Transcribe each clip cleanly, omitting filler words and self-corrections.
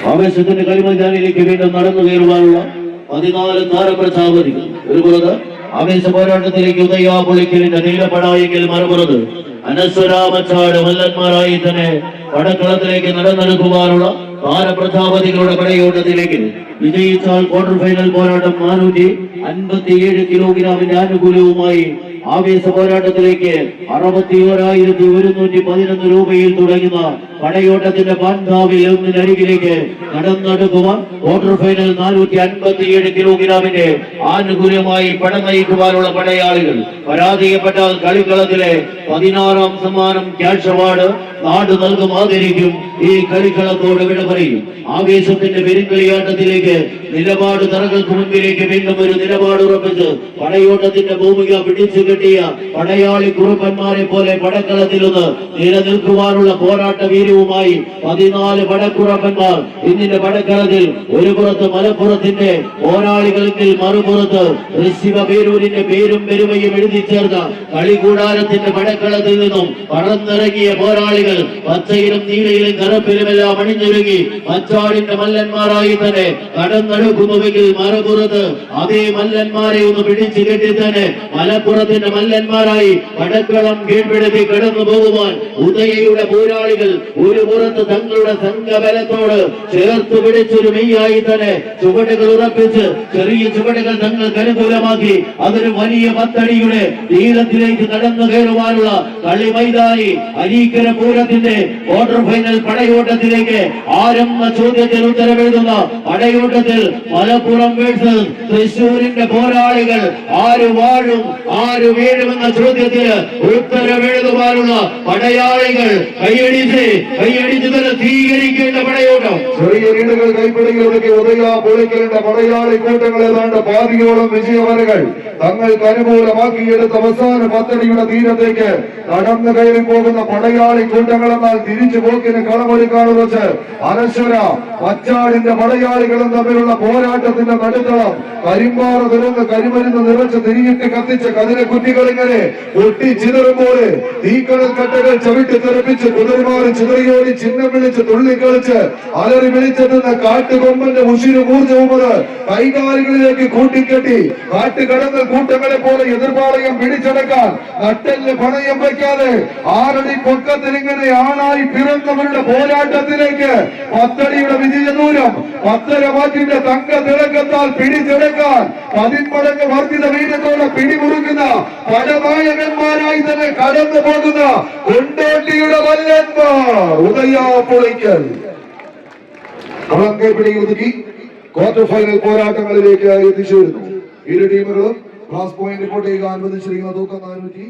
ആവേശത്തിന്റെ കളിമൈതാനിലേക്ക് വീണ്ടും നടന്നു കയറുവാനുള്ള 14 താരപ്രചാപതികൾ. ഒരു പുറത്ത് ആവേശ പോരാട്ടത്തിലേക്ക് ഉദയ പുളിക്കലിന്റെ നീലപ്പടായെങ്കിൽ മറുപുറത്ത് അനശ്വരാമച്ചാട് മല്ലന്മാരായി തന്നെ പടക്കളത്തിലേക്ക് നടന്നെടുക്കുവാനുള്ള താരപ്രജാപതികളുടെ പടയോട്ടത്തിലേക്ക് വിജയിച്ചാൽ ക്വാർട്ടർ ഫൈനൽ പോരാട്ടം 457 കിലോഗ്രാമിന്റെ ആനുകൂല്യവുമായി ആവേശ പോരാട്ടത്തിലേക്ക് 61,111 രൂപയിൽ തുടങ്ങുന്ന പടയോട്ടത്തിന്റെ പാൻകാവിൽ ഒന്നിനരികിലേക്ക് നടന്നെടുക്കുവാൻ ക്വാർട്ടർ ഫൈനൽ 457 കിലോഗ്രാമിന്റെ ആനുകൂല്യമായി പട നയിക്കുവാനുള്ള പടയാളികൾ. പരാജയപ്പെട്ടാൽ കളിക്കളത്തിലെ 16ാം സമ്മാനം ക്യാഷ് അവാർഡ് നാട് നൽകും, ആദരിക്കും. ഈ കളിക്കളത്തോട് വിട പറയും. ആവേശത്തിന്റെ പെരുങ്കളിയാട്ടത്തിലേക്ക് നിലപാട് തറകൾക്ക് മുൻപിലേക്ക് വീണ്ടും ഒരു നിലപാട് ഉറപ്പിച്ച് പടയോട്ടത്തിന്റെ ഭൂമിക പിടിച്ചു കെട്ടിയ പടയാളി കുറുപ്പന്മാരെ പോലെ പടക്കളത്തിൽ നിന്ന് നിലനിൽക്കുവാനുള്ള പോരാട്ട വീര്യവുമായി 14 പടക്കുറപ്പന്മാർ ഇന്നിന്റെ പടക്കളത്തിൽ. ഒരു പുറത്ത് മലപ്പുറത്തിന്റെ പോരാളികൾക്ക് മറുപുറത്ത് ശിവപേരൂരിന്റെ പേരും പെരുമയും എഴുതി ചേർന്ന കളികൂടാരത്തിന്റെ പടക്കളത്തിൽ നിന്നും പറന്നിറങ്ങിയ പോരാളികൾ പച്ചയിലും നീലയിലും കറുപ്പിലുമെല്ലാം അണിഞ്ഞൊരുങ്ങി മച്ചാടിന്റെ മല്ലന്മാരായി തന്നെ കടന്നെടുക്കുന്നുവെങ്കിൽ മറുപുറത്ത് അതേ മല്ലന്മാരെ ഒന്ന് പിടിച്ചു കെട്ടി തന്നെ മലപ്പുറത്തിന്റെ മല്ലന്മാരായി പടക്കളം കീഴ്പ്പെടുത്തി കടന്നു പോകുവാൻ ഉദയയുടെ പോരാളികൾ ഒരു പുറത്ത് തങ്ങളുടെ സംഘബലത്തോട് ചേർത്ത് പിടിച്ചൊരു മെയ്യായി തന്നെ ചുവടുകൾ ഉറപ്പിച്ച് ചെറിയ ചുവടുകൾ തങ്ങൾക്ക് അനുകൂലമാക്കി അതൊരു വലിയ പത്തടിയുടെ തീരത്തിലേക്ക് കടന്നു കയറുവാനുള്ള കളി മൈതാനി അരീക്കര പൂരത്തിന്റെ ക്വാർട്ടർ ഫൈനൽ പടയോട്ടത്തിലേക്ക് ആരംഭ ചോദ്യത്തിൽ ഉത്തരവെഴുതുന്ന പടയോട്ടത്തിൽ മലപ്പുറം വേഴ്സസ് തൃശൂരിന്റെ പോരാളികൾ ആര് വാഴും ആര് വീഴുമെന്ന ചോദ്യത്തിന് ഉത്തരവെഴുതുവാനുള്ള പടയാളികൾ കൈയടിച്ച് തന്നെ സ്വീകരിക്കേണ്ട പടയോട്ടം. ചെറിയ വീടുകൾ കൈപ്പിടികളൊക്കെ ഉദയ പൊളിക്കലിന്റെ പടയാളി കൂട്ടങ്ങൾ ഏതാണ്ട് പാതിയോളം വിജയവരകൾ തങ്ങൾക്ക് അനുകൂലമാക്കിയെടുത്ത അവസാന പത്തടിയുടെ തീരത്തേക്ക് കടന്നു കയറി പോകുന്ന പടയാളി കൂട്ടങ്ങൾ എന്നാൽ തിരിച്ചു പോക്കിന് കളമൊരുക്കാണ് വെച്ച് അനശ്വര മച്ചാടിന്റെ പടയാളികളും തമ്മിലുള്ള പോരാട്ടത്തിന്റെ നടുത്തളം കരിമ്പാറ തുറന്ന് കരിമരുന്ന് നിറച്ച് തിരിയിട്ട് കത്തിച്ച കതിരെ കുറ്റികൾ ഇങ്ങനെ പൊട്ടിച്ചിതറുമ്പോൾ തീക്കടൽ കട്ടകൾ ചവിട്ടി തെറിപ്പിച്ച് കുതിരമാറി ചിതറിയോടി ചിഹ്നം വിളിച്ച് തുള്ളിക്കളിച്ച് അലറി വിളിച്ചെത്തുന്ന കാട്ടുകൊമ്പന്റെ ഉശിരു ഊർജവുമത് കൈകാലികളിലേക്ക് കൂട്ടിക്കെട്ടി കാട്ടുകടന്നൽ കൂട്ടങ്ങളെ പോലെ എതിർപാളയം പിടിച്ചടക്കാൻ നട്ടല് പണയം വയ്ക്കാതെ 6 അടി പൊക്കത്തിൽ ഇങ്ങനെ ആണായി പിറന്നവരുടെ പോരാട്ടത്തിലേക്ക് 10 അടിയുടെ വിജയദൂരം 10.5 വാക്കിന്റെ തങ്ക തിളക്കത്താൽ പിടിച്ചെടുക്കാൻ 10 മടങ്ങ് വർദ്ധിത വീര്യത്തോടെ പിടിമുറുക്കുന്ന പടനായകന്മാരായി തന്നെ കടന്നു പോകുന്ന കൊണ്ടോട്ടിയുടെ വല്ലന്മാർ ഉദയ പൊളിക്കൽ കളങ്കൈപ്പിടി ഒതുക്കി ക്വാർട്ടർ ഫൈനൽ പോരാട്ടങ്ങളിലേക്ക് എത്തിച്ചേരുന്നു. ഇരു ടീമുകളും ക്ലാസ് പോയിന്റ് റിപ്പോർട്ട് ചെയ്യുക. അനുവദിച്ചിരിക്കുന്ന തൂക്കം 400.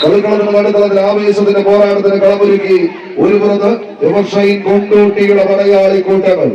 കളിക്കളത്തിന് നടുത്തളത്തിൽ ആവേശത്തിന്റെ പോരാട്ടത്തിന് കളമൊരുക്കി ഒരു പുറത്ത് എവർഷൈൻ കൊണ്ടോട്ടിയുടെ പടയാളി കൂട്ടങ്ങൾ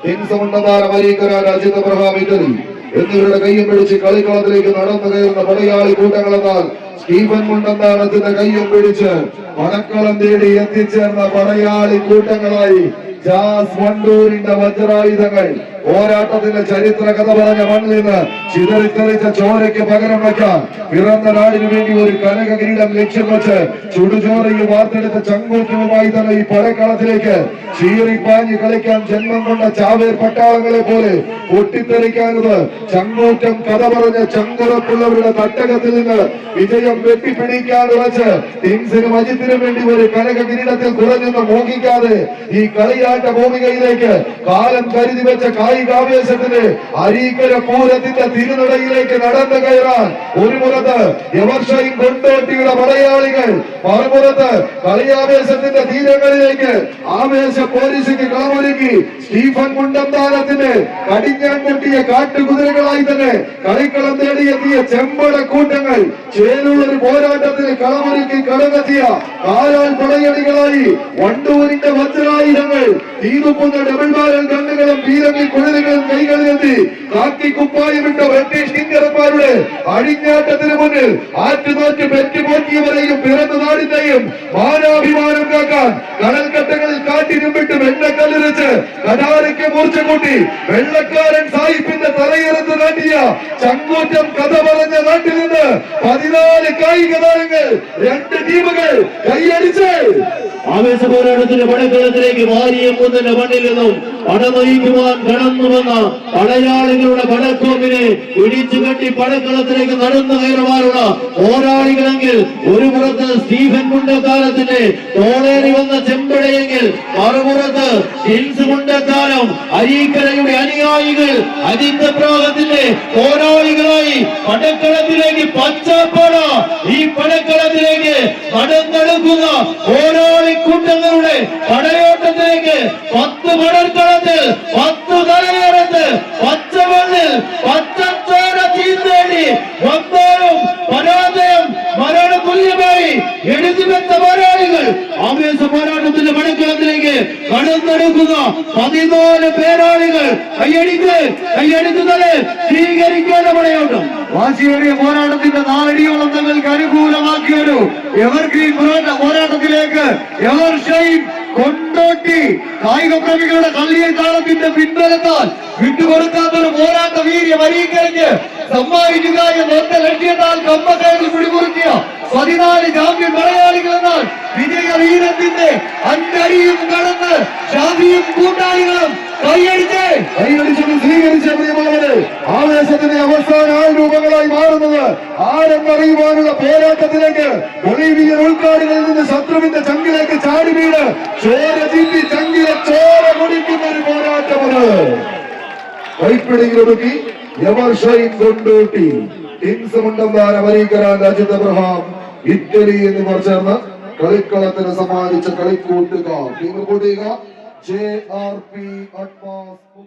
ഹിംസമുണ്ടാരം അരീക്കര രാജ്യത്ത് അബ്രഹാം ഇറ്റലി എന്നിവരുടെ കയ്യും പിടിച്ച് കളിക്കളത്തിലേക്ക് നടന്നു കയറുന്ന പടയാളി കൂട്ടങ്ങൾ എന്നാൽ സ്റ്റീഫൻ മുണ്ടന്താനത്തിന്റെ കയ്യും പിടിച്ച് പടക്കളം തേടി എത്തിച്ചേർന്ന പടയാളി കൂട്ടങ്ങളായി ജാസ് വണ്ടൂരിന്റെ വജ്രായുധങ്ങൾ പോരാട്ടത്തിന്റെ ചരിത്ര കഥ പറഞ്ഞ മണ്ണിൽ നിന്ന് ചിതറിത്തെറിച്ച ചോരയ്ക്ക് പകരം വയ്ക്കാൻ പിറന്ന നാടിനു വേണ്ടി ഒരു കനക കിരീടം ലക്ഷ്യം വെച്ച് ചുടുചോരയിൽ വാർത്തെടുത്ത ചങ്കൂറ്റവുമായി തന്നെ ഈ പടക്കളത്തിലേക്ക് ചീറിപ്പാഞ്ഞ് കളിക്കാൻ ജന്മം കൊണ്ട ചാവേർ പട്ടാളങ്ങളെ പോലെ പൊട്ടിത്തെറിക്കാനത് ചങ്കൂറ്റം കഥ പറഞ്ഞ ചങ്കുറപ്പുള്ളവരുടെ തട്ടകത്തിൽ നിന്ന് വിജയം വെട്ടിപ്പിടിക്കാൻ വെച്ച് ടീംസിനും അജിത്തിനും വേണ്ടി ഒരു കനക കിരീടത്തിൽ കുറഞ്ഞൊന്ന് മോഹിക്കാതെ ഈ കളിയാട്ട ഭൂമികയിലേക്ക് കാലം കരുതി വെച്ച കായികാവേശത്തിന് അരീക്കര പൂരത്തിന്റെ തിരുനടയിലേക്ക് നടന്നു കയറാൻ ഒരു പുറത്ത് എവർഷയും കൊണ്ടോട്ടിയുടെ പടയാളികൾ മറുപുറത്ത് കളിയാവേശത്തിന്റെ തീരങ്ങളിലേക്ക് ആവേശ പോലീസിക്ക് കളമൊരുക്കി സ്റ്റീഫൻ മുണ്ടന്താനത്തിന്റെ കടിഞ്ഞാൻ കൊട്ടിയ കാട്ടുകുതിരകളായി തന്നെ കളിക്കളം തേടിയെത്തിയ ചെമ്പട കൂട്ടങ്ങൾ കൂട്ടങ്ങൾ ചേരുള്ള ഒരു പോരാട്ടത്തിന് കളമൊരുക്കി കടന്നെത്തിയ കാലാൽ പടയണികളായി വണ്ടൂരിന്റെ വജ്രായുധങ്ങൾ തീതുപ്പുന്ന ഡബിൾ ബാരൽ ഗണ്ണുകളും പീരങ്കി കുഴലുകളും കൈകളിലെത്തി കാക്കി കുപ്പായമിട്ട ബ്രിട്ടീഷ് കിങ്കരന്മാരുടെ അഴിഞ്ഞാട്ടത്തിന് മുന്നിൽ ആറ്റുനാറ്റ് പെറ്റുപോറ്റിയവരെയും പിറന്ന നാടിന്റെയും മാനാഭിമാനം കാക്കാൻ കടൽക്കട്ടകളിൽ കാറ്റിനുമ്പിട്ട് വെണ്ണക്കല്ലിരച്ച് കടാരയ്ക്ക് മൂർച്ച കൂട്ടി വെള്ളക്കാരൻ സായിപ്പിന്റെ തലയിറത്ത് നാട്ടിയ ചങ്കൂറ്റം കഥ പറഞ്ഞ നാട്ടിൽ നിന്ന് 14 കായിക താരങ്ങൾ 2 ടീമുകൾ കൈയടിച്ച് ആവേശ പോരാട്ടത്തിന്റെ പടക്കളത്തിലേക്ക് വാരിയമ്പൂന്നിന്റെ മണ്ണിൽ നിന്നും പടനയിക്കുവാൻ കടന്നു വന്ന പടയാളികളുടെ പടക്കോപ്പിനെ ഇടിച്ചു കെട്ടി പടക്കളത്തിലേക്ക് നടന്നു കയറുവാനുള്ള പോരാളികളെങ്കിൽ ഒരു പുറത്ത് സ്റ്റീഫൻ മുണ്ടക്കാലത്തിന്റെ തോളേറി വന്ന ചെമ്പടയെങ്കിൽ മറുപുറത്ത് ജിൻസ് മുണ്ടക്കാലം അരീക്കരയുടെ അനുയായികൾ അജിന്തപ്രാഗത്തിന്റെ പോരാളികളായി പടക്കളത്തിലേക്ക് പച്ചപ്പട ഈ പടക്കളത്തിലേക്ക് നടന്നെടുക്കുന്ന പോരാളി കൂട്ടങ്ങളുടെ പടയോട്ടത്തിലേക്ക് 10 പടർക്കളത്തിൽ 10 തലയേറത്ത് പച്ചമണ്ണിൽ പച്ചത്തോര ചീന്തേടി വന്നാലും പരാജയം മരണ തുല്യമായി എഴുതിവെച്ച പോരാളികൾ ആവേശ പോരാട്ടത്തിന്റെ പടക്കളത്തിലേക്ക് കടന്നെടുക്കുന്ന 14 പേരാളികൾ കൈയടിക്കുന്നത് സ്വീകരിക്കേണ്ട പടയോട്ടം വാശിയേറിയ പോരാട്ടത്തിന്റെ 4 അടിയോളം തങ്ങൾക്ക് അനുകൂലമാക്കിയ ഒരു എവർഗ്രീൻ പോരാട്ടത്തിലേക്ക് എവർഷൈൻ കൊണ്ടോട്ടി കായിക പ്രേമികളുടെ കള്ളിയെ താളത്തിന്റെ പിൻബലത്താൽ വിട്ടുകൊടുക്കാത്തൊരു പോരാട്ട വീര്യം അരീക്കരയ്ക്ക് സമ്മാനിക്കുക എന്ന ഒറ്റ ലക്ഷ്യത്താൽ കമ്പക്കയറിൽ പിടിമുറുക്കിയ 14 ചാമ്പ്യൻ മലയാളികൾ എന്നാൽ വിജയ വീരത്തിന്റെ അഞ്ചടിയും കടന്ന് ഷാഫിയും കൂട്ടാളികളും കൈയടിച്ച് സ്വീകരിച്ച പ്രിയമുള്ളവര് ആവേശത്തിന്റെ അവസാന രൂപങ്ങളായി മാറുന്നത് ആരെന്നറിയുവാനുള്ള പോരാട്ടത്തിലേക്ക് ബൊളീവിയൻ ഉൾക്കാടുകളിൽ നിന്ന് ശത്രുവിന്റെ ചങ്കിലേക്ക് ചാടി വീട് ചോര ചീറ്റി ചങ്കിലെ ചോര കുടിക്കുന്ന ഒരു പോരാട്ടമാണ്. കൈപ്പിടിയിലൊടുക്കി എവർഷൈൻ കൊണ്ടോട്ടി കിങ്സ് മുണ്ടന്താനം അരീക്കരാൻ രാജ്യത്ത് അബ്രഹാം ഇറ്റലി എന്നിവർ ചേർന്ന് കളിക്കളത്തിന് സമ്മാനിച്ച കളിക്കൂട്ടുകാർ JRP അഡ്വാൻസ്